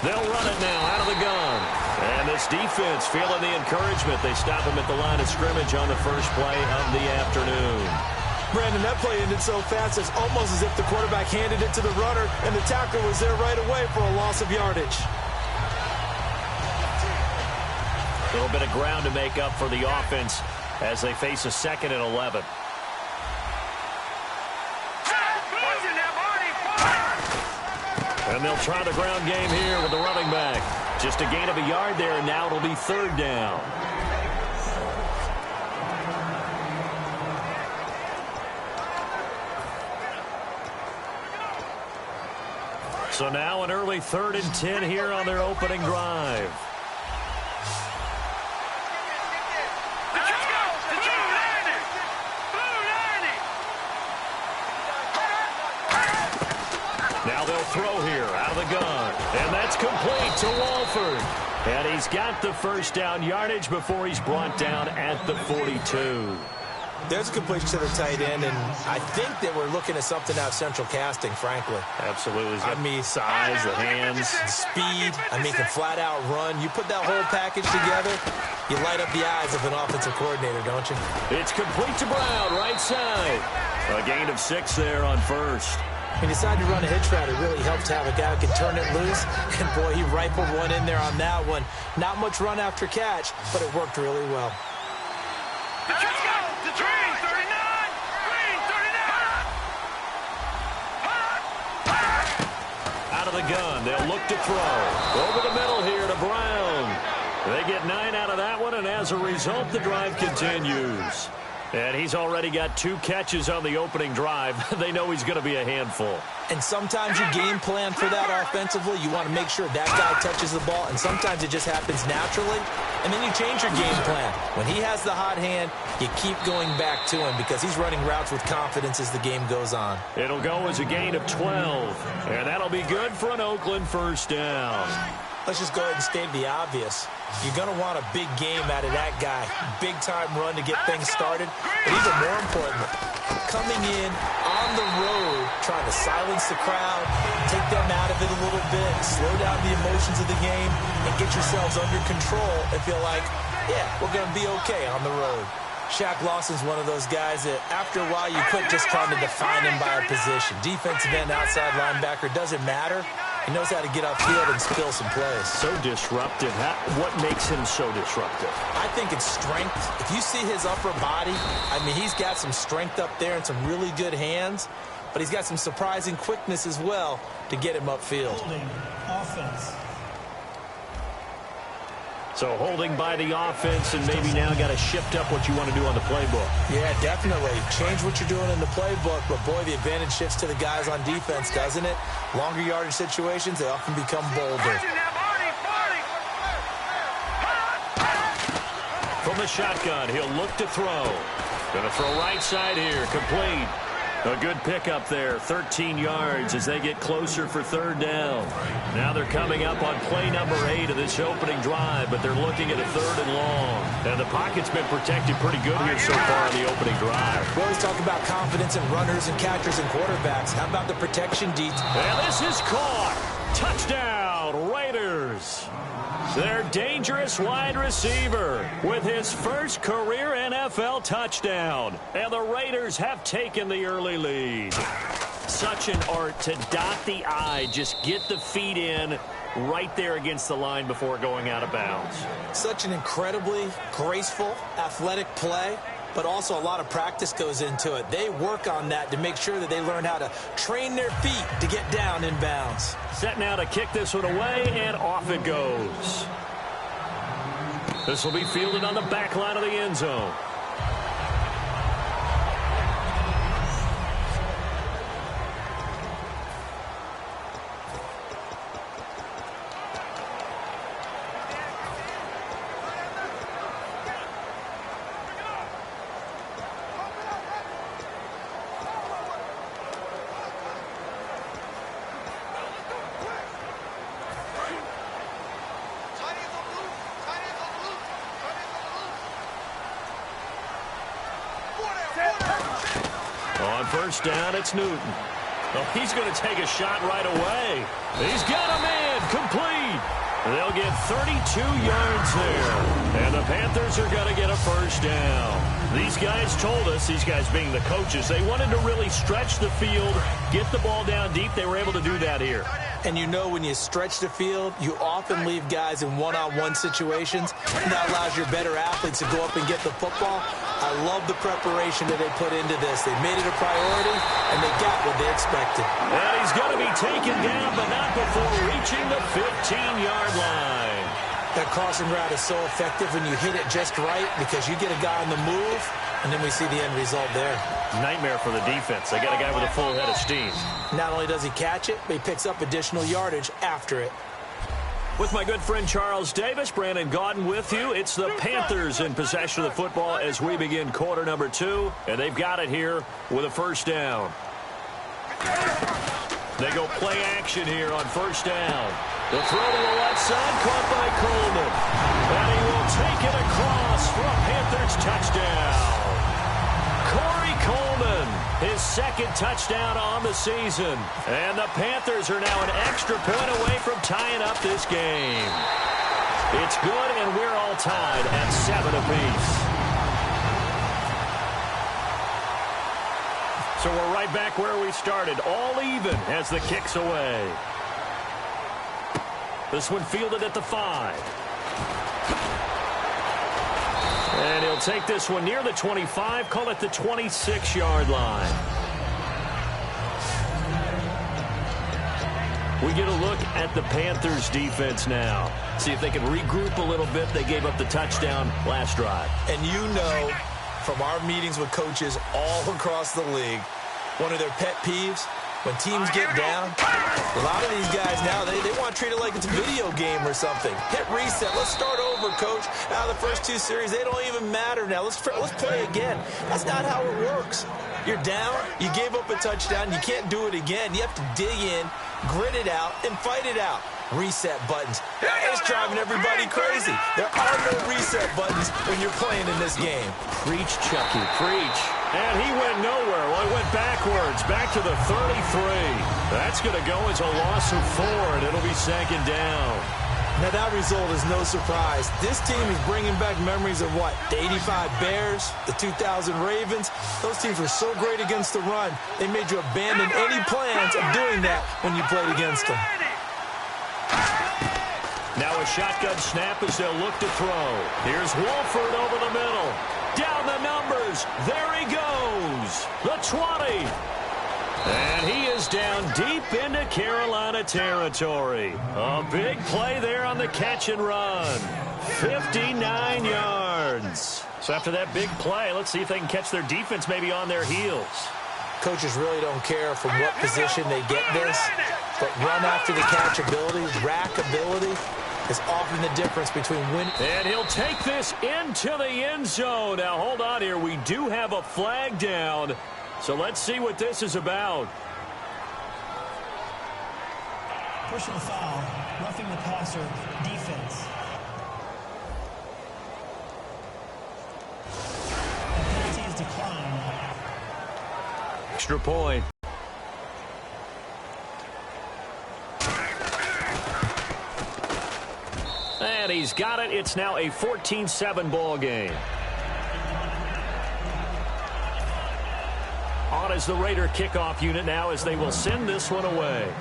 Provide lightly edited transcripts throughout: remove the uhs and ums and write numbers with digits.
They'll run it now out of the gun. And this defense feeling the encouragement. They stop him at the line of scrimmage on the first play of the afternoon. Brandon, that play ended so fast, it's almost as if the quarterback handed it to the runner, and the tackler was there right away for a loss of yardage. A little bit of ground to make up for the offense as they face a 2nd and 11. And they'll try the ground game here with the running back. Just a gain of a yard there, and now it'll be 3rd down. So now an early 3rd and 10 here on their opening drive. Now they'll throw here out of the gun. And that's complete to Walford. And he's got the first down yardage before he's brought down at the 42. There's a completion to the tight end, and I think that we're looking at something out of central casting, frankly. Absolutely. I mean, size, the hands, speed. I mean, can flat out run. You put that whole package together, you light up the eyes of an offensive coordinator, don't you? It's complete to Brown, right side. A gain of 6 there on first. He decided to run a hitch route. It really helps to have a guy who can turn it loose. And, boy, he rifled one in there on that one. Not much run after catch, but it worked really well. Out of the gun, they'll look to throw. Over the middle here to Brown. They get 9 out of that one, and as a result, the drive continues. And he's already got 2 catches on the opening drive. They know he's going to be a handful. And sometimes you game plan for that offensively. You want to make sure that guy touches the ball, and sometimes it just happens naturally. And then you change your game plan. When he has the hot hand, you keep going back to him because he's running routes with confidence as the game goes on. It'll go as a gain of 12, and that'll be good for an Oakland first down. Let's just go ahead and state the obvious. You're going to want a big game out of that guy. Big-time run to get things started. But even more importantly, coming in on the road, trying to silence the crowd, take them out of it a little bit, slow down the emotions of the game, and get yourselves under control and feel like, yeah, we're going to be okay on the road. Shaq Lawson's one of those guys that after a while you quit just trying to define him by a position. Defensive end, outside linebacker, doesn't matter. He knows how to get upfield and spill some plays. So disruptive. What makes him so disruptive? I think it's strength. If you see his upper body, I mean, he's got some strength up there and some really good hands, but he's got some surprising quickness as well to get him upfield. Holding offense. So holding by the offense, and maybe now got to shift up what you want to do on the playbook. Yeah, definitely. Change what you're doing in the playbook, but boy, the advantage shifts to the guys on defense, doesn't it? Longer yardage situations, they often become bolder. From the shotgun, he'll look to throw. Going to throw right side here, complete. A good pickup there, 13 yards as they get closer for 3rd down. Now they're coming up on play number 8 of this opening drive, but they're looking at a 3rd and long. And the pocket's been protected pretty good here so far on the opening drive. We always talk about confidence in runners and catchers and quarterbacks. How about the protection detail? And this is caught. Touchdown, Raiders. Their dangerous wide receiver with his first career NFL touchdown. And the Raiders have taken the early lead. Such an art to dot the I, just get the feet in right there against the line before going out of bounds. Such an incredibly graceful, athletic play, but also a lot of practice goes into it. They work on that to make sure that they learn how to train their feet to get down in bounds. Set now to kick this one away, and off it goes. This will be fielded on the back line of the end zone. First down, it's Newton. Well, he's going to take a shot right away. He's got him in. complete. They'll get 32 yards there. And the Panthers are going to get a first down. These guys told us, these guys being the coaches, they wanted to really stretch the field, get the ball down deep. They were able to do that here. And you know when you stretch the field, you often leave guys in one-on-one situations, and that allows your better athletes to go up and get the football. I love the preparation that they put into this. They made it a priority, and they got what they expected. And he's going to be taken down, but not before reaching the 15-yard line. That crossing route is so effective when you hit it just right because you get a guy on the move, and then we see the end result there. Nightmare for the defense. They got a guy with a full head of steam. Not only does he catch it, but he picks up additional yardage after it. With my good friend Charles Davis, Brandon Gaudin with you. It's the Panthers in possession of the football as we begin quarter number 2, and they've got it here with a first down. They go play action here on first down. The throw to the left side, caught by Coleman. And he will take it across for a Panthers touchdown. Corey Coleman, his second touchdown on the season. And the Panthers are now an extra point away from tying up this game. It's good, and we're all tied at 7 apiece. So we're right back where we started, all even as the kick's away. This one fielded at the 5. And he'll take this one near the 25, call it the 26-yard line. We get a look at the Panthers defense now. See if they can regroup a little bit. They gave up the touchdown last drive. And you know from our meetings with coaches all across the league, one of their pet peeves, when teams get down, a lot of these guys now, they want to treat it like it's a video game or something. Hit reset. Let's start over, coach. Out of the first 2 series, they don't even matter now. Let's play again. That's not how it works. You're down. You gave up a touchdown. You can't do it again. You have to dig in, grit it out, and fight it out. Reset buttons. It's driving everybody crazy. There are no reset buttons when you're playing in this game. Preach, Chucky, preach. And he went nowhere. Well, he went backwards, back to the 33. That's going to go as a loss of 4, and it'll be second down. Now, that result is no surprise. This team is bringing back memories of what? The 85 Bears, the 2000 Ravens. Those teams were so great against the run, they made you abandon any plans of doing that when you played against them. Now a shotgun snap as they'll look to throw. Here's Wolford over the middle. Down the numbers. There he goes. The 20. And he is down deep into Carolina territory. A big play there on the catch and run. 59 yards. So after that big play, let's see if they can catch their defense maybe on their heels. Coaches really don't care from what position they get this, but run after the catch ability, rack ability, is often the difference between winning. And he'll take this into the end zone. Now, hold on here. We do have a flag down. So let's see what this is about. Personal foul, roughing the passer, defense. The penalty is declined. Extra point. And he's got it. It's now a 14-7 ball game. On is the Raider kickoff unit now as they will send this one away.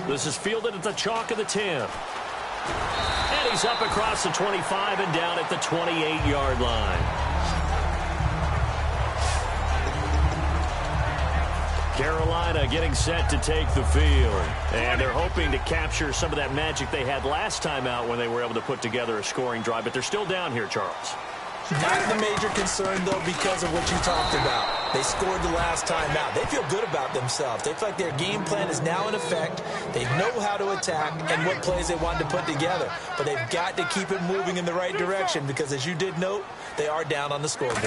This is fielded at the chalk of the 10. And he's up across the 25 and down at the 28-yard line. Carolina getting set to take the field. And they're hoping to capture some of that magic they had last time out when they were able to put together a scoring drive. But they're still down here, Charles. Not the major concern, though, because of what you talked about. They scored the last time out. They feel good about themselves. They feel like their game plan is now in effect. They know how to attack and what plays they want to put together. But they've got to keep it moving in the right direction because, as you did note, they are down on the scoreboard.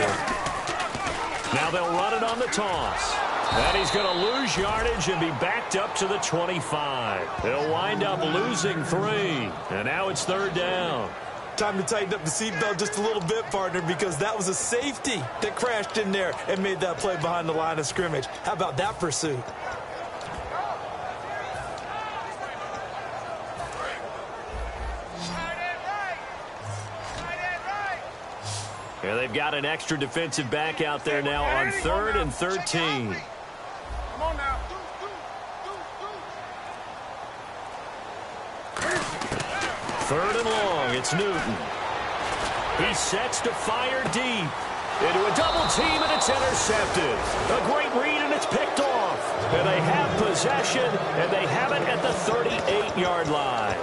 Now they'll run it on the toss. And he's going to lose yardage and be backed up to the 25. He'll wind up losing 3. And now it's third down. Time to tighten up the seatbelt just a little bit, partner, because that was a safety that crashed in there and made that play behind the line of scrimmage. How about that pursuit? Yeah, they've got an extra defensive back out there now on 3rd and 13. Come on now. 3rd and long. It's Newton. He sets to fire deep. Into a double team, and it's intercepted. A great read, and it's picked off. And they have possession, and they have it at the 38-yard line.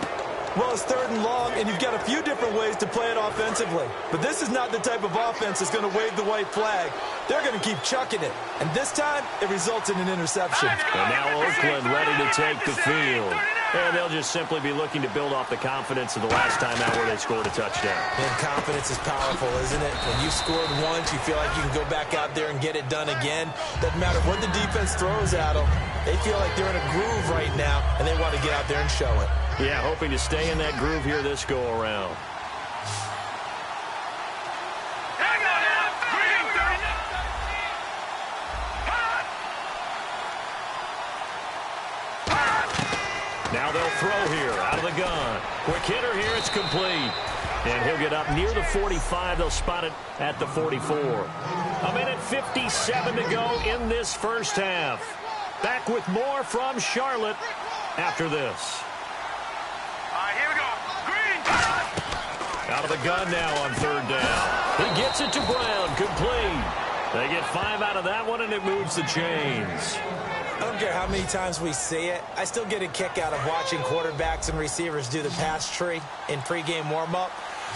Well, it's 3rd and long, and you've got a few different ways to play it offensively. But this is not the type of offense that's going to wave the white flag. They're going to keep chucking it. And this time, it results in an interception. And now Oakland ready to take the field. And they'll just simply be looking to build off the confidence of the last time out where they scored a touchdown. And confidence is powerful, isn't it? When you scored once, you feel like you can go back out there and get it done again. Doesn't matter what the defense throws at them. They feel like they're in a groove right now, and they want to get out there and show it. Yeah, hoping to stay in that groove here this go-around. Now they'll throw here out of the gun. Quick hitter here, it's complete. And he'll get up near the 45. They'll spot it at the 44. A minute 57 to go in this first half. Back with more from Charlotte after this. Here we go. Green. Out of the gun now on 3rd down. He gets it to Brown, complete. They get 5 out of that one, and it moves the chains. I don't care how many times we see it. I still get a kick out of watching quarterbacks and receivers do the pass tree in pregame warm-up.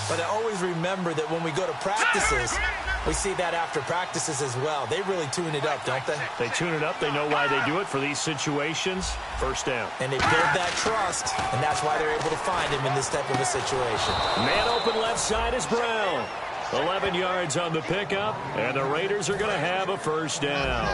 But I always remember that when we go to practices, we see that after practices as well. They really tune it up, don't they? They tune it up. They know why they do it for these situations. First down. And they build that trust, and that's why they're able to find him in this type of a situation. Man open left side is Brown. 11 yards on the pickup, and the Raiders are going to have a first down.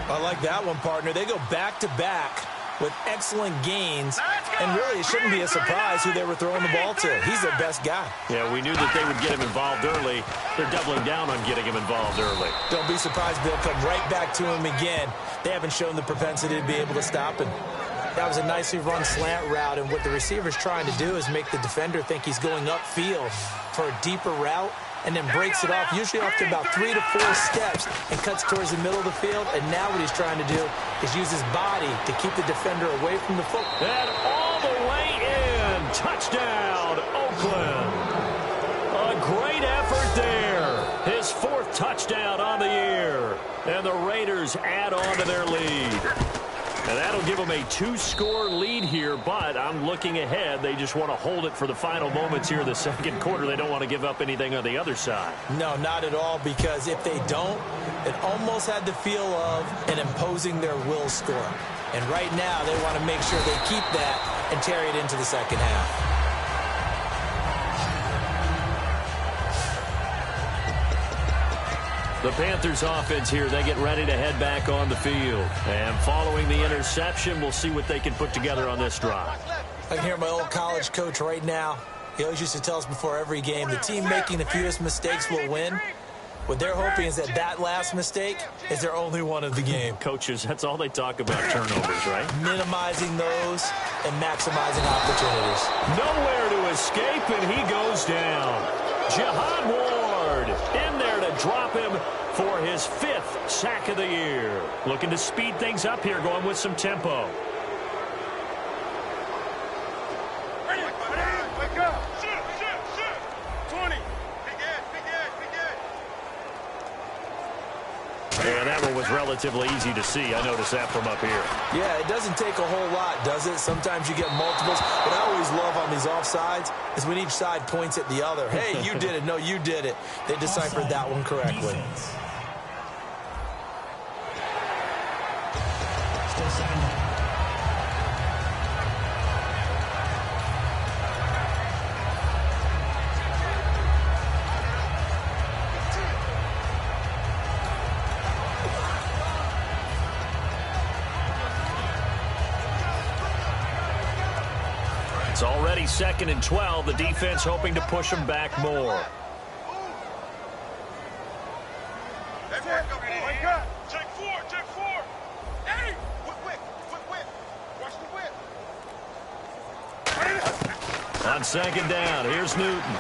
I like that one, partner. They go back-to-back with excellent gains, and really it shouldn't be a surprise who they were throwing the ball to. He's their best guy. Yeah, we knew that they would get him involved early. They're doubling down on getting him involved early. Don't be surprised they'll come right back to him again. They haven't shown the propensity to be able to stop him. That was a nicely run slant route, and what the receiver's trying to do is make the defender think he's going upfield for a deeper route, and then breaks it off, usually off to about 3 to 4 steps, and cuts towards the middle of the field. And now what he's trying to do is use his body to keep the defender away from the football. And all the way in. Touchdown, Oakland. A great effort there. His 4th touchdown on the year. And the Raiders add on to their lead. And that'll give them a 2-score lead here, but I'm looking ahead. They just want to hold it for the final moments here in the second quarter. They don't want to give up anything on the other side. No, not at all, because if they don't, it almost had the feel of an imposing their will score. And right now, they want to make sure they keep that and carry it into the second half. The Panthers offense here, they get ready to head back on the field. And following the interception, we'll see what they can put together on this drive. I can hear my old college coach right now. He always used to tell us before every game, the team making the fewest mistakes will win. What they're hoping is that last mistake is their only one of the game. Coaches, that's all they talk about, turnovers, right? Minimizing those and maximizing opportunities. Nowhere to escape, and he goes down. Jihad Ward in there to drop him for his 5th sack of the year. Looking to speed things up here, going with some tempo. Wake up. Shoot. 20. And that one was relatively easy to see. I noticed that from up here. Yeah, it doesn't take a whole lot, does it? Sometimes you get multiples. What I always love on these offsides is when each side points at the other. Hey, you did it. No, you did it. They deciphered that one correctly. Defense. Still second down. It's already 2nd and 12. The defense hoping to push them back more. Wake up. Take 4. Hey, quick. Watch the whip. On 2nd down, here's Newton.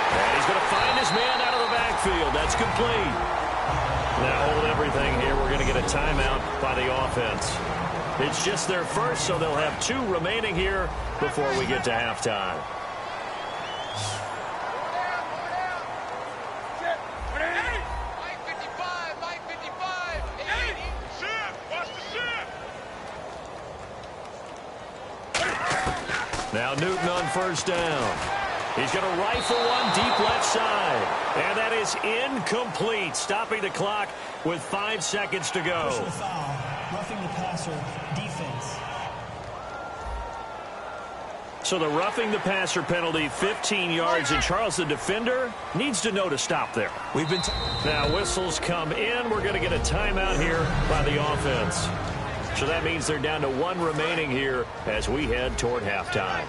And he's going to find his man out of the backfield. That's complete. Now hold everything here. We're going to get a timeout by the offense. It's just their first, so they'll have 2 remaining here before we get to halftime. Now Newton on first down. He's going to rifle one deep left side. And that is incomplete, stopping the clock with 5 seconds to go. Personal foul, roughing the passer, defense. So the roughing the passer penalty, 15 yards, and Charles, the defender, needs to know to stop there. We've been now whistles come in. We're going to get a timeout here by the offense. So that means they're down to 1 remaining here as we head toward halftime.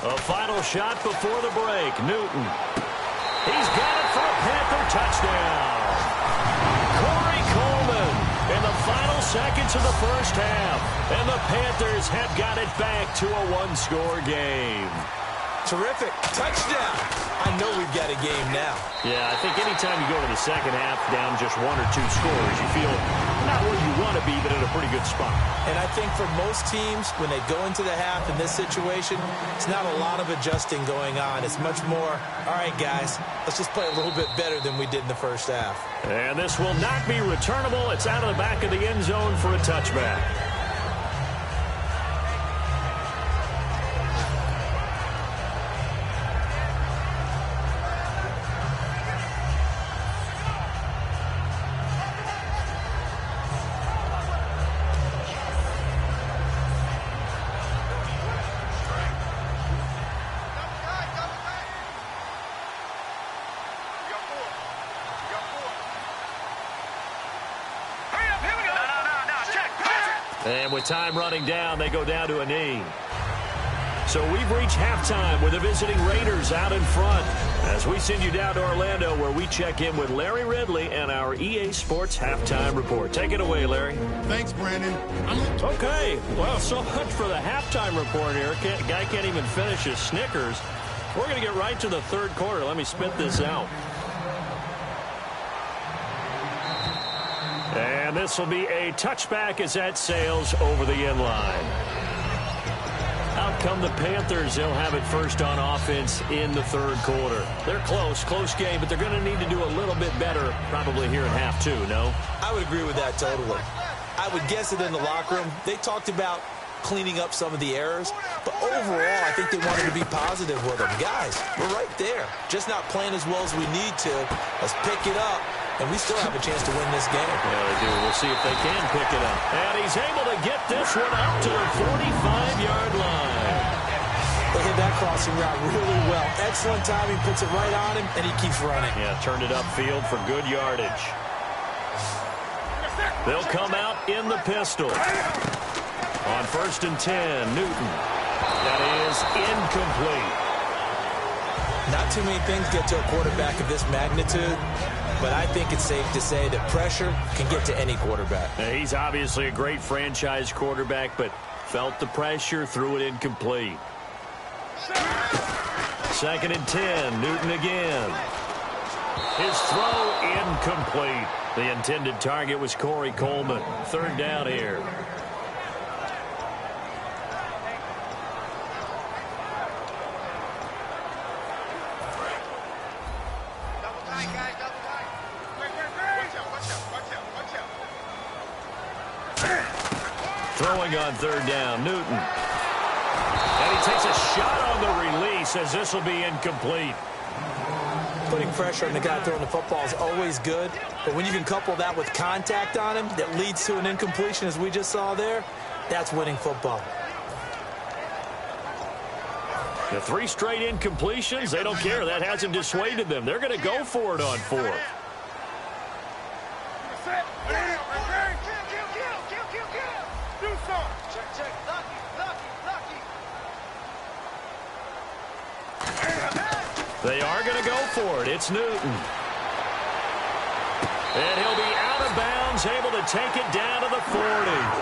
A final shot before the break. Newton. He's got it for a Panther touchdown. Corey Coleman in the final seconds of the first half. And the Panthers have got it back to a 1-score game. Terrific. Touchdown. I know we've got a game now. Yeah, I think anytime you go to the second half down just 1 or 2 scores, you feel not where you want to be, but in a pretty good spot. And I think for most teams, when they go into the half in this situation, it's not a lot of adjusting going on. It's much more, all right, guys, let's just play a little bit better than we did in the first half. And this will not be returnable. It's out of the back of the end zone for a touchback. And with time running down, they go down to a knee. So we've reached halftime with the visiting Raiders out in front as we send you down to Orlando where we check in with Larry Ridley and our EA Sports Halftime Report. Take it away, Larry. Thanks, Brandon. Okay. Well, so much for the halftime report here. Guy can't even finish his Snickers. We're going to get right to the third quarter. Let me spit this out. And this will be a touchback as that sails over the end line. Out come the Panthers. They'll have it first on offense in the third quarter. They're close game, but they're going to need to do a little bit better probably here in half 2, no? I would agree with that totally. I would guess that in the locker room, they talked about cleaning up some of the errors, but overall, I think they wanted to be positive with them. Guys, we're right there. Just not playing as well as we need to. Let's pick it up, and we still have a chance to win this game. Yeah, they do. We'll see if they can pick it up. And he's able to get this one up to the 45-yard line. They hit that crossing route really well. Excellent timing, puts it right on him, and he keeps running. Yeah, turned it upfield for good yardage. They'll come out in the pistol. On 1st and 10, Newton. That is incomplete. Not too many things get to a quarterback of this magnitude, but I think it's safe to say that pressure can get to any quarterback. Now, he's obviously a great franchise quarterback, but felt the pressure, threw it incomplete. 2nd and 10, Newton again. His throw incomplete. The intended target was Corey Coleman. 3rd down here. Throwing on 3rd down, Newton. And he takes a shot on the release as this will be incomplete. Putting pressure on the guy throwing the football is always good, but when you can couple that with contact on him that leads to an incompletion as we just saw there, that's winning football. The 3 straight incompletions, they don't care. That hasn't dissuaded them. They're going to go for it on 4th. They are going to go for it. It's Newton. And he'll be out of bounds, able to take it down to the 40.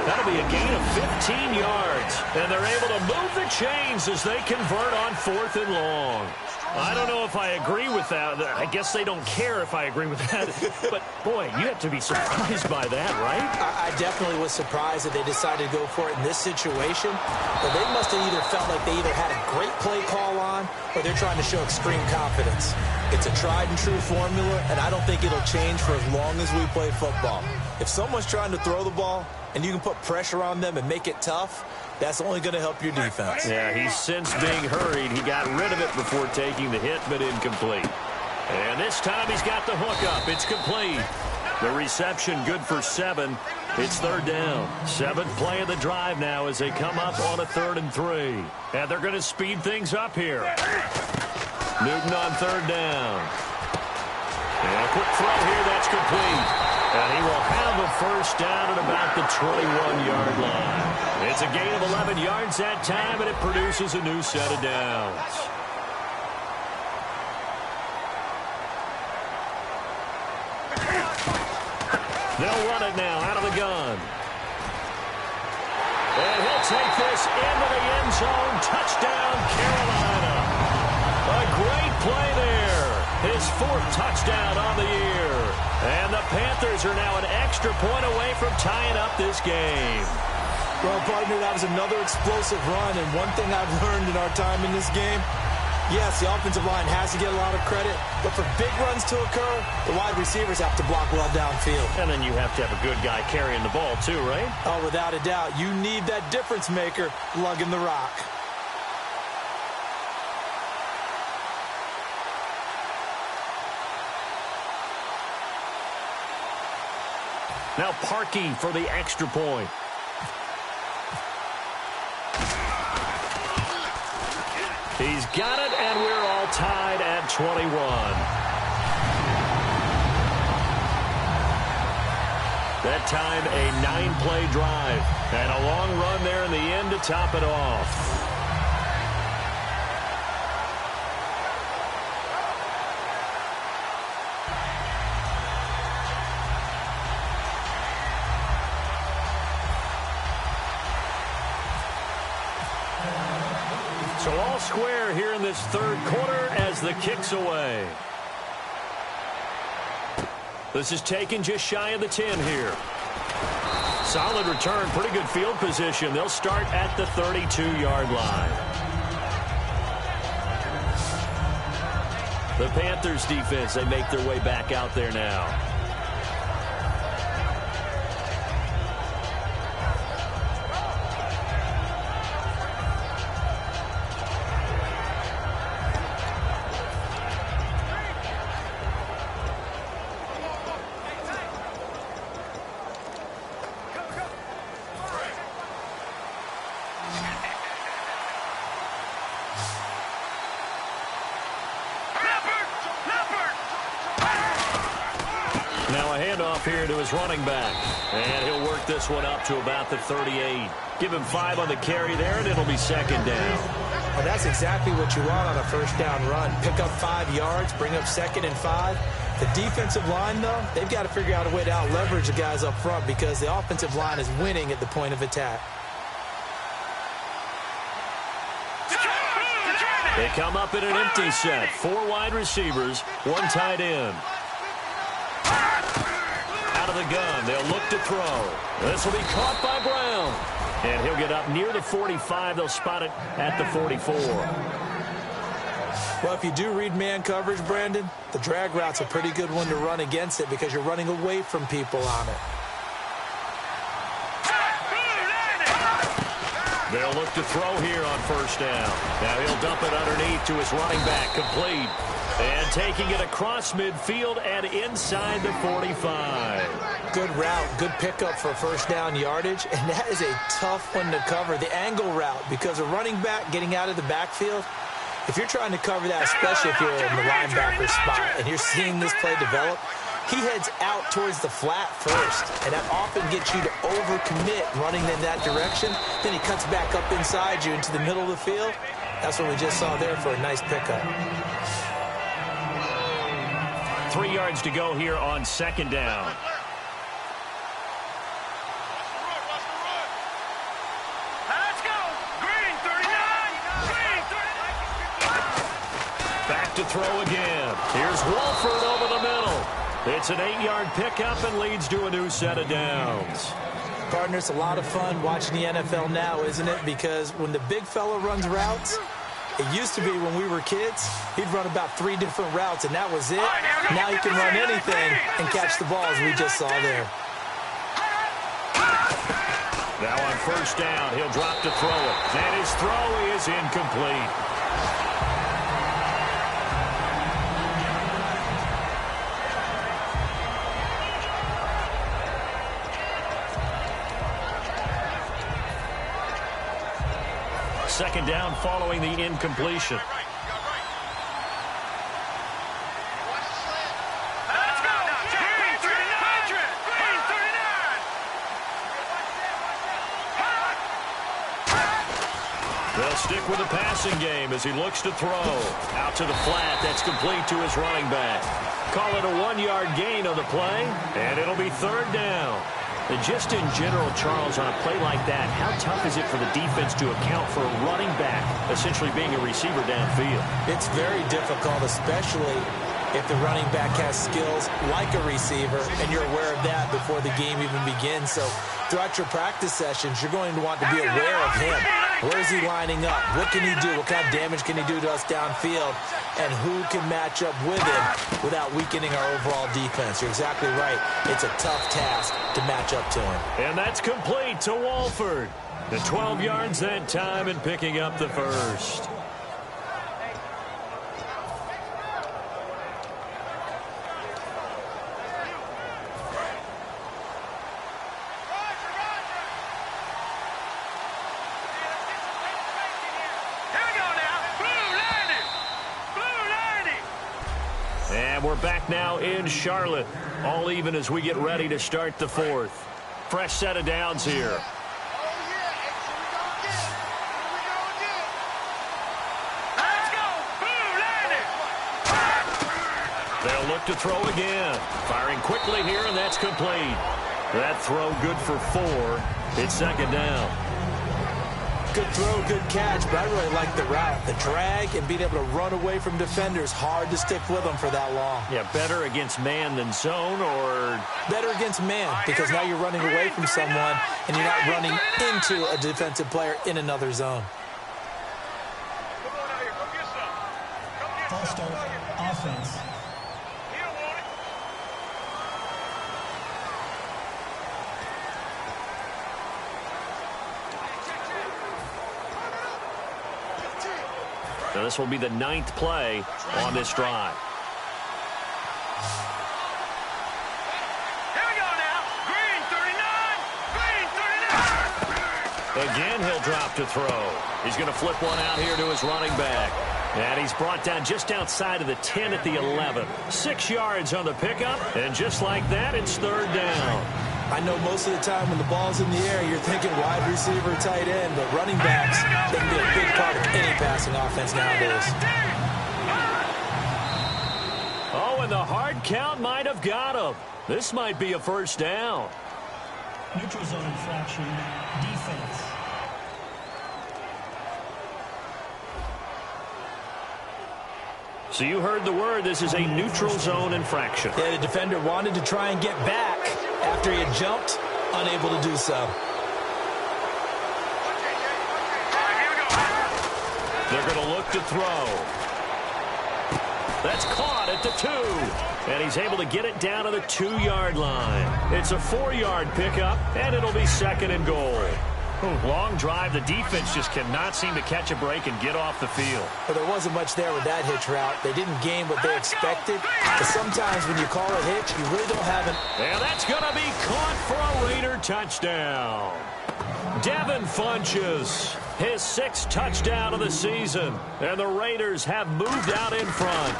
That'll be a gain of 15 yards. And they're able to move the chains as they convert on 4th and long. I don't know if I agree with that. I guess they don't care if I agree with that. But, boy, you have to be surprised by that, right? I definitely was surprised that they decided to go for it in this situation. But they must have either felt like they either had a great play call on or they're trying to show extreme confidence. It's a tried-and-true formula, and I don't think it'll change for as long as we play football. If someone's trying to throw the ball and you can put pressure on them and make it tough, that's only going to help your defense. Yeah, he's since being hurried. He got rid of it before taking the hit, but incomplete. And this time he's got the hook up. It's complete. The reception good for 7. It's 3rd down. 7th play of the drive now as they come up on a 3rd and 3. And they're going to speed things up here. Newton on 3rd down. And a quick throw here. That's complete. And he will have a first down at about the 21-yard line. It's a gain of 11 yards that time, and it produces a new set of downs. They'll run it now out of the gun. And he'll take this into the end zone. Touchdown, Carolina. A great play there. His 4th touchdown on the year. And the Panthers are now an extra point away from tying up this game. Well, partner, that was another explosive run. And one thing I've learned in our time in this game, yes, the offensive line has to get a lot of credit, but for big runs to occur, the wide receivers have to block well downfield. And then you have to have a good guy carrying the ball too, right? Oh, without a doubt. You need that difference maker lugging the rock. Now Parkey for the extra point. He's got it, and we're all tied at 21. That time, a 9-play drive. And a long run there in the end to top it off. So all square here in this 3rd quarter as the kick's away. This is taken just shy of the 10 here. Solid return, pretty good field position. They'll start at the 32-yard line. The Panthers defense, they make their way back out there now. Now a handoff here to his running back. And he'll work this one up to about the 38. Give him 5 on the carry there, and it'll be 2nd down. Well, that's exactly what you want on a first down run. Pick up 5 yards, bring up 2nd and 5. The defensive line, though, they've got to figure out a way to out-leverage the guys up front because the offensive line is winning at the point of attack. They come up in an empty set. 4 wide receivers, 1 tight end. Out of the gun, they'll look to throw. This will be caught by Brown. And he'll get up near the 45. They'll spot it at the 44. Well, if you do read man coverage, Brandon, the drag route's a pretty good one to run against it because you're running away from people on it. They'll look to throw here on first down. Now he'll dump it underneath to his running back, complete. And taking it across midfield and inside the 45. Good route, good pickup for first down yardage, and that is a tough one to cover, the angle route, because a running back getting out of the backfield, if you're trying to cover that, especially if you're in the linebacker spot and you're seeing this play develop, he heads out towards the flat first, and that often gets you to overcommit running in that direction. Then he cuts back up inside you into the middle of the field. That's what we just saw there for a nice pickup. 3 yards to go here on second down. Let's go. Green, 39. Green, 39. Back to throw again. Here's Wolford over the middle. It's an 8-yard pickup and leads to a new set of downs. Partner, it's a lot of fun watching the NFL now, isn't it? Because when the big fella runs routes, it used to be when we were kids, he'd run about 3 different routes, and that was it. Now he can run anything and catch the ball, as we just saw there. Now on first down, he'll drop to throw it. And his throw is incomplete. Second down following the incompletion. Let's go. Green, 39. Green, 39. They'll stick with the passing game as he looks to throw. Out to the flat. That's complete to his running back. Call it a 1-yard gain on the play, and it'll be third down. And just in general, Charles, on a play like that, how tough is it for the defense to account for a running back essentially being a receiver downfield? It's very difficult, especially if the running back has skills like a receiver, and you're aware of that before the game even begins. So throughout your practice sessions, you're going to want to be aware of him. Where is he lining up? What can he do? What kind of damage can he do to us downfield? And who can match up with him without weakening our overall defense? You're exactly right. It's a tough task to match up to him. And that's complete to Wolford. The 12 yards that time and picking up the first. And we're back now in Charlotte. All even as we get ready to start the fourth. Fresh set of downs here. They'll look to throw again. Firing quickly here, and that's complete. That throw good for 4. It's second down. Good throw, good catch, but I really like the route. The drag and being able to run away from defenders, hard to stick with them for that long. Yeah, better against man than zone, or better against man, because now you're running away from someone and you're not running into a defensive player in another zone. False start, offense. So this will be the 9th play on this drive. Here we go now. Green, 39. Green, 39. Again, he'll drop to throw. He's going to flip one out here to his running back. And he's brought down just outside of the 10 at the 11. 6 yards on the pickup, and just like that, it's third down. I know most of the time when the ball's in the air, you're thinking wide receiver, tight end, but running backs, they can be a big part of any passing offense nowadays. Oh, and the hard count might have got him. This might be a first down. Neutral zone infraction, defense. So you heard the word. This is a neutral zone infraction. Yeah, the defender wanted to try and get back after he had jumped, unable to do so. They're going to look to throw. That's caught at the 2. And he's able to get it down to the 2-yard line. It's a 4-yard pickup, and it'll be second and goal. Long drive. The defense just cannot seem to catch a break and get off the field. Well, there wasn't much there with that hitch route. They didn't gain what they expected. But sometimes when you call a hitch, you really don't have an... And that's going to be caught for a Raider touchdown. Devin Funchess, his 6th touchdown of the season. And the Raiders have moved out in front.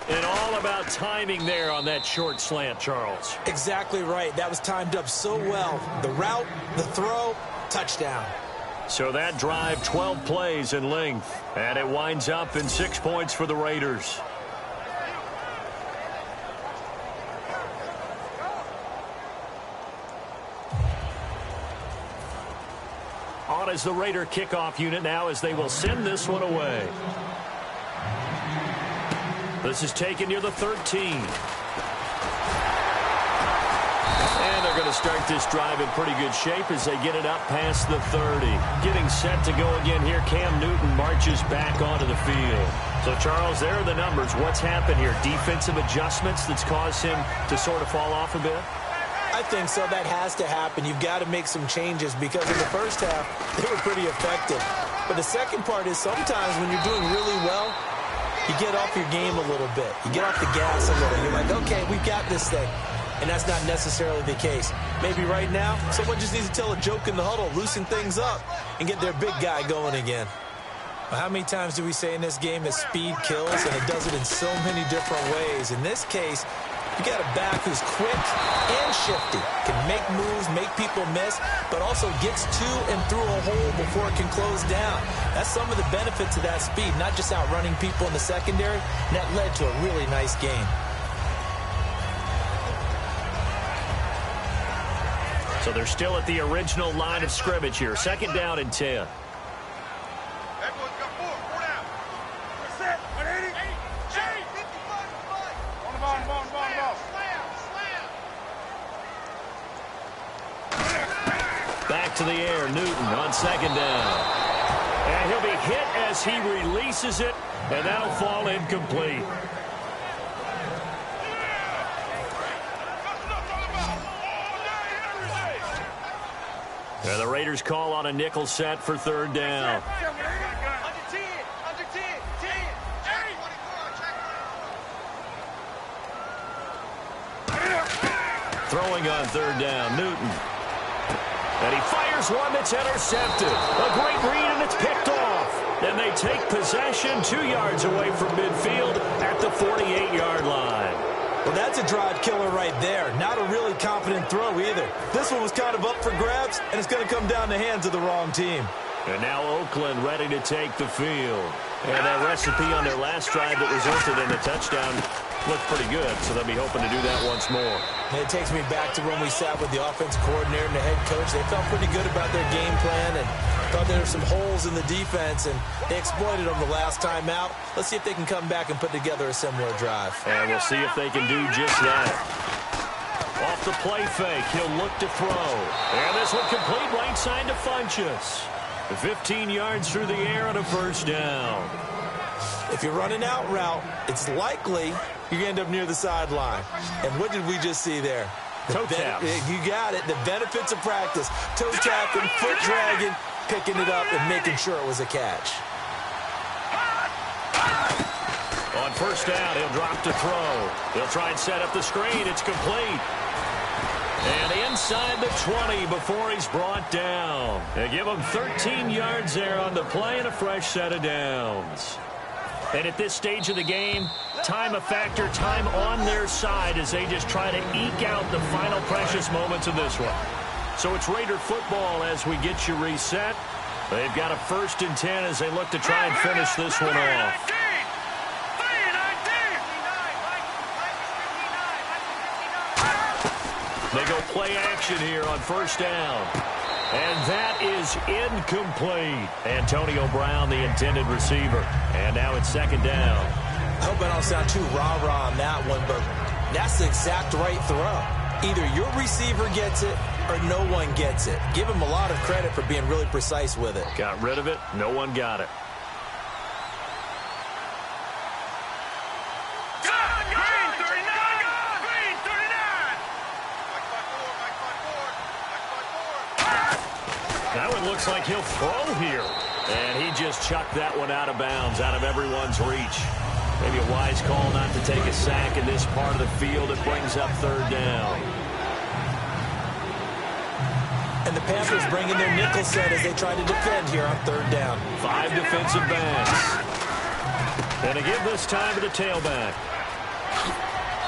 And all about timing there on that short slant, Charles. Exactly right. That was timed up so well. The route, the throw, touchdown. So that drive, 12 plays in length. And it winds up in 6 points for the Raiders. On as the Raider kickoff unit now as they will send this one away. This is taken near the 13. And they're going to start this drive in pretty good shape as they get it up past the 30. Getting set to go again here. Cam Newton marches back onto the field. So, Charles, there are the numbers. What's happened here? Defensive adjustments that's caused him to sort of fall off a bit? I think so. That has to happen. You've got to make some changes because in the first half, they were pretty effective. But the second part is sometimes when you're doing really well, you get off your game a little bit. You get off the gas a little. You're like, okay, we've got this thing. And that's not necessarily the case. Maybe right now, someone just needs to tell a joke in the huddle, loosen things up, and get their big guy going again. Well, how many times do we say in this game that speed kills, and it does it in so many different ways? In this case, you got a back who's quick and shifty, can make moves, make people miss, but also gets to and through a hole before it can close down. That's some of the benefits of that speed, not just outrunning people in the secondary, and that led to a really nice game. So they're still at the original line of scrimmage here. Second down and 10. Back to the air, Newton on second down. And he'll be hit as he releases it, and that'll fall incomplete. And the Raiders call on a nickel set for third down. Throwing on third down, Newton. And he fires one that's intercepted. A great read, and it's picked off. And they take possession 2 yards away from midfield at the 48-yard line. Well, that's a drive killer right there. Not a really confident throw either. This one was kind of up for grabs, and it's going to come down the hands of the wrong team. And now Oakland ready to take the field. And that recipe on their last drive that resulted in a touchdown looked pretty good, so they'll be hoping to do that once more. And it takes me back to when we sat with the offensive coordinator and the head coach. They felt pretty good about their game plan and thought there were some holes in the defense, and they exploited them the last time out. Let's see if they can come back and put together a similar drive. And we'll see if they can do just that. Off the play fake, he'll look to throw. And this one complete right side to Funchess. 15 yards through the air on a first down. If you're running out route, it's likely you're going to end up near the sideline. And what did we just see there? Toe tap. You got it. The benefits of practice. Toe tapping, foot dragging, picking it up, and making sure it was a catch. On first down, he'll drop to throw. He'll try and set up the screen. It's complete. And inside the 20 before he's brought down. They give him 13 yards there on the play and a fresh set of downs. And at this stage of the game, time a factor, time on their side as they just try to eke out the final precious moments of this one. So it's Raider football as we get you reset. They've got a 1st and 10 as they look to try and finish this one off. They go play action here on first down. And that is incomplete. Antonio Brown, the intended receiver. And now it's second down. I hope I don't sound too rah-rah on that one, but that's the exact right throw. Either your receiver gets it or no one gets it. Give him a lot of credit for being really precise with it. Got rid of it. No one got it. That one looks like he'll throw here. And he just chucked that one out of bounds, out of everyone's reach. Maybe a wise call not to take a sack in this part of the field. It brings up third down. And the Panthers bring in their nickel set as they try to defend here on third down. 5 defensive backs. And again this time to the tailback.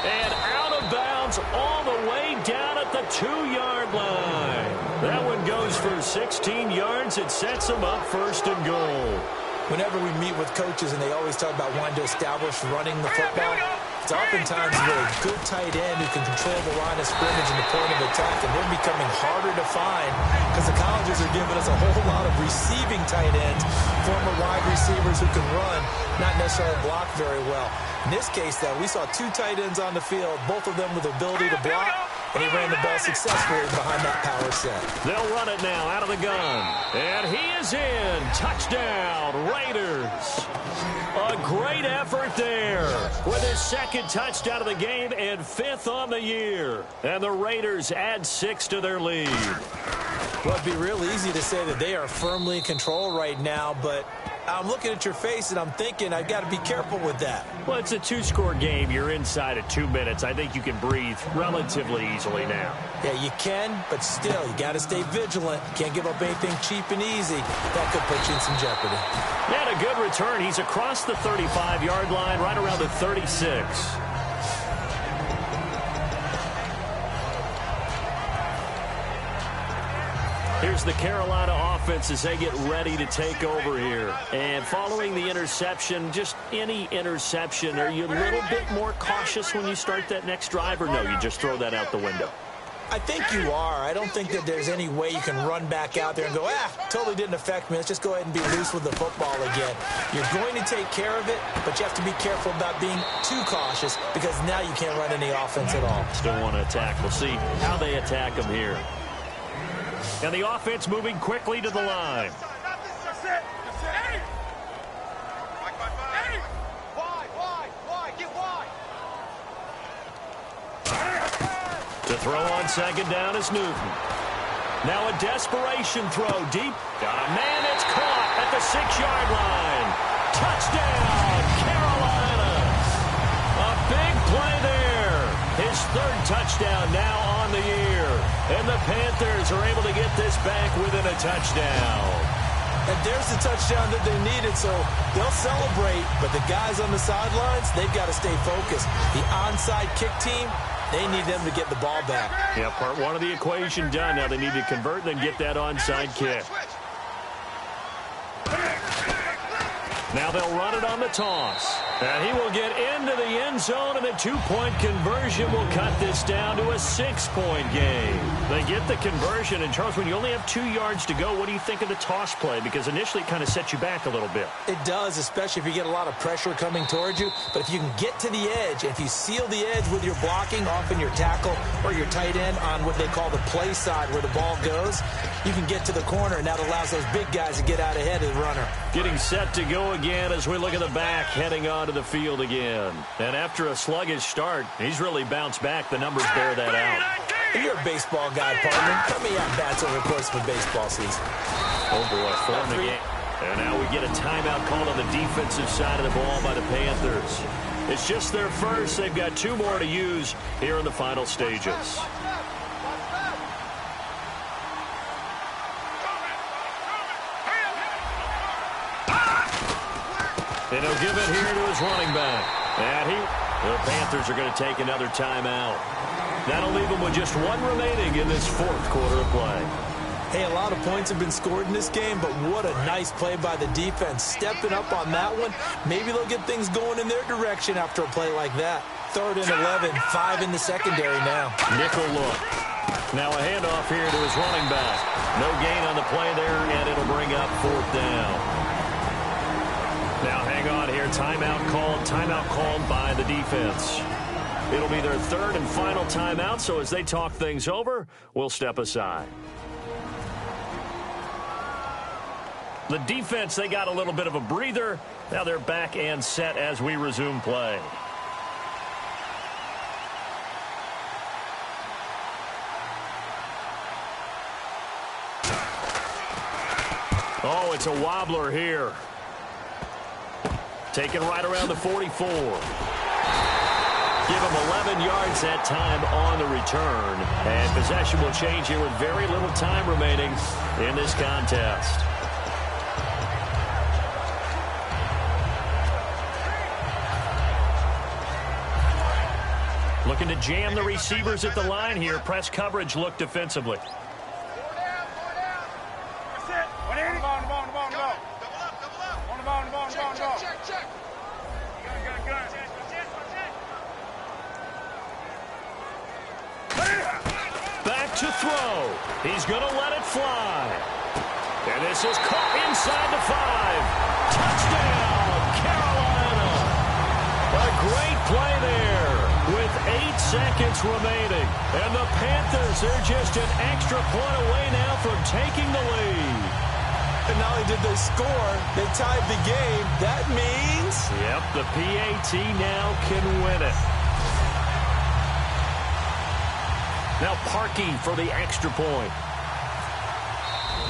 And out of bounds all the way down at the 2-yard line. That one goes for 16 yards. It sets them up 1st and goal. Whenever we meet with coaches and they always talk about wanting to establish running the football, it's oftentimes with a good tight end who can control the line of scrimmage and the point of attack, and they're becoming harder to find because the college Chargers are giving us a whole lot of receiving tight ends, former wide receivers who can run, not necessarily block very well. In this case, though, we saw two tight ends on the field, both of them with the ability to block, and he ran the ball successfully behind that power set. They'll run it now out of the gun. And he is in. Touchdown, Raiders. A great effort there with his second touchdown of the game and 5th on the year. And the Raiders add 6 to their lead. Well, it'd be real easy to say that they are firmly in control right now, but I'm looking at your face and I'm thinking I've got to be careful with that. Well, it's a 2-score game. You're inside of 2 minutes. I think you can breathe relatively easily now. Yeah, you can, but still, you got to stay vigilant. Can't give up anything cheap and easy. That could put you in some jeopardy. And a good return. He's across the 35-yard line, right around the 36. Here's the Carolina offense as they get ready to take over here. And following the interception, just any interception, are you a little bit more cautious when you start that next drive, or no, you just throw that out the window? I think you are. I don't think that there's any way you can run back out there and go, totally didn't affect me. Let's just go ahead and be loose with the football again. You're going to take care of it, but you have to be careful about being too cautious because now you can't run any offense at all. Still want to attack. We'll see how they attack them here. And the offense moving quickly to the line. To throw on second down is Newton. Now a desperation throw deep. Got a man, it's caught at the 6-yard line. Touchdown, Carolina. A big play there. His 3rd touchdown now on the year. And the Panthers are able to get this back within a touchdown. And there's the touchdown that they needed, so they'll celebrate. But the guys on the sidelines, they've got to stay focused. The onside kick team, they need them to get the ball back. Yeah, part 1 of the equation done. Now they need to convert and then get that onside kick. Now they'll run it on the toss. And he will get into the end zone, and a 2-point conversion will cut this down to a 6-point game. They get the conversion, and Charles, when you only have 2 yards to go, what do you think of the toss play? Because initially it kind of sets you back a little bit. It does, especially if you get a lot of pressure coming towards you. But if you can get to the edge, if you seal the edge with your blocking, often your tackle or your tight end on what they call the play side where the ball goes, you can get to the corner, and that allows those big guys to get out ahead of the runner. Getting set to go again as we look at the back, heading onto the field again. And after a sluggish start, he's really bounced back. The numbers bear that out. You're a baseball guy, partner. Tell me how bats over the course of a baseball season. Oh, boy, 4 in the game. And now we get a timeout called on the defensive side of the ball by the Panthers. It's just their first. They've got 2 more to use here in the final stages. And he'll give it here to his running back. And the Panthers are going to take another timeout. That'll leave them with just 1 remaining in this 4th quarter of play. Hey, a lot of points have been scored in this game, but what a nice play by the defense. Stepping up on that one, maybe they'll get things going in their direction after a play like that. 3rd and 11, 5 in the secondary now. Nickel look. Now a handoff here to his running back. No gain on the play there, and it'll bring up 4th down. Now hang on here. Timeout called by the defense. It'll be their 3rd and final timeout, so as they talk things over, we'll step aside. The defense, they got a little bit of a breather. Now they're back and set as we resume play. Oh, it's a wobbler here. Taken right around the 44. Give him 11 yards that time on the return. And possession will change here with very little time remaining in this contest. Looking to jam the receivers at the line here. Press coverage look defensively. Back to throw. He's going to let it fly. This is caught inside the 5. Touchdown, Carolina. A great play there with 8 seconds remaining. And the Panthers, they're just an extra point away now from taking the lead. And not only did they score, they tied the game. That means... Yep, the PAT now can win it. Now Parkey for the extra point.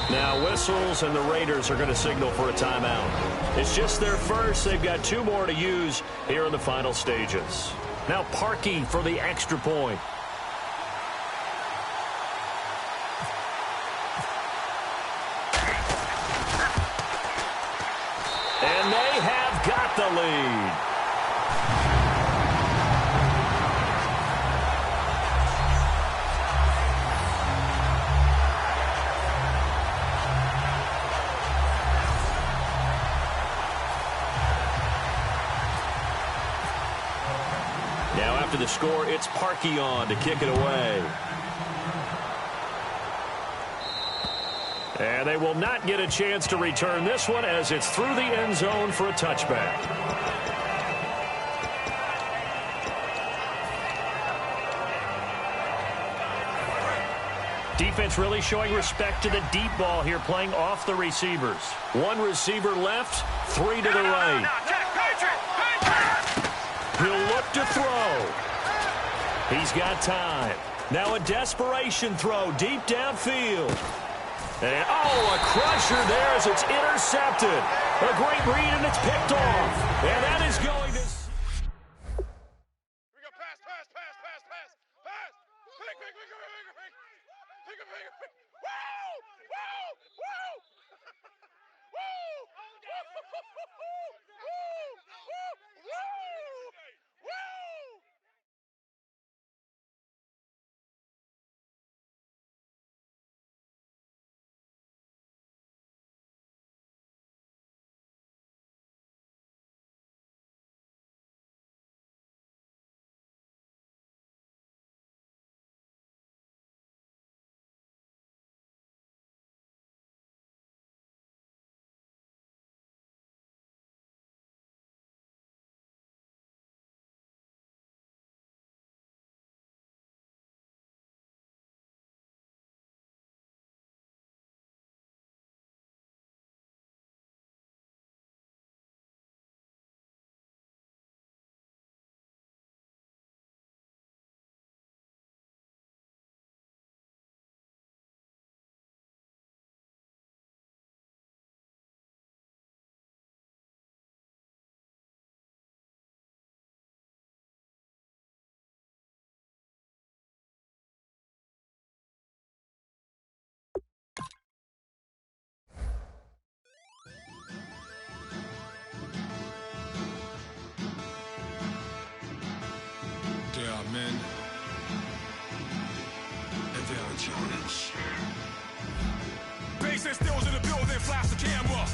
Now whistles, and the Raiders are going to signal for a timeout. It's just their first. They've got 2 more to use here in the final stages. Now Parkey for the extra point. And they have got the lead. Now after the score, it's Parkey on to kick it away. And they will not get a chance to return this one as it's through the end zone for a touchback. Defense really showing respect to the deep ball here, playing off the receivers. 1 receiver left, 3 to the right. He'll look to throw. He's got time. Now a desperation throw deep downfield. And, a crusher there as it's intercepted. A great read, and it's picked off. And that is going to... Here we go, pass. Pick. Woo! There are men, and there are giants. Bass and stills in the building, flash the camera.